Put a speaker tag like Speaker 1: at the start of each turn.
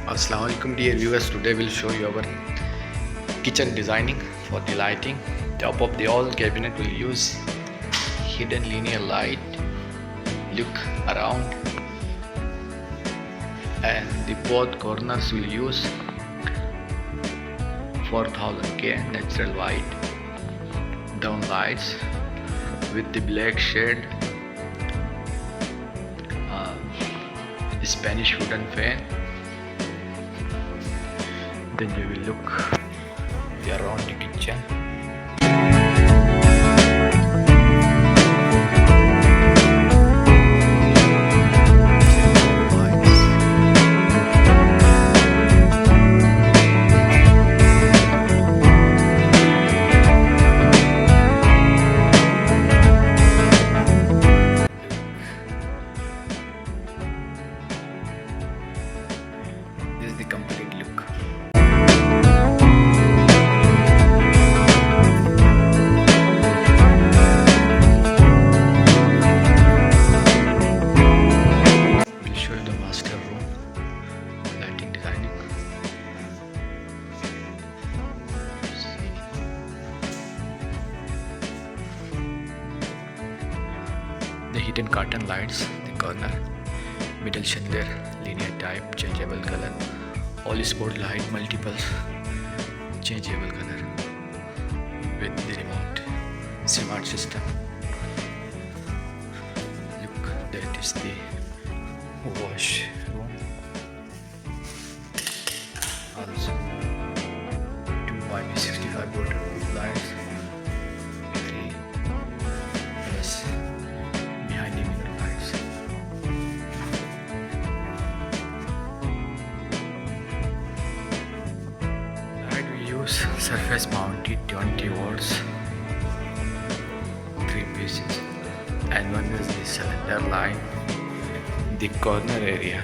Speaker 1: Assalamualaikum dear viewers, today we'll show you our kitchen designing for the lighting. Top of the all cabinet will use hidden linear light. Look around, and the both corners will use 4000K natural white downlights with the black shade, Spanish wooden fan. Then we will look around the kitchen. This is the complete look. We'll show you the master room lighting designing. The hidden curtain lights, the corner, middle chandelier, linear type, changeable color, all sport light, multiples, changeable color with the remote smart system. Look, that is the washroom. Also, 2 by 65 volt lights, 3 plus behind the mirror lights. Light we use surface mounted 20 volts, 3 pieces, and one is the cylinder line, the corner area.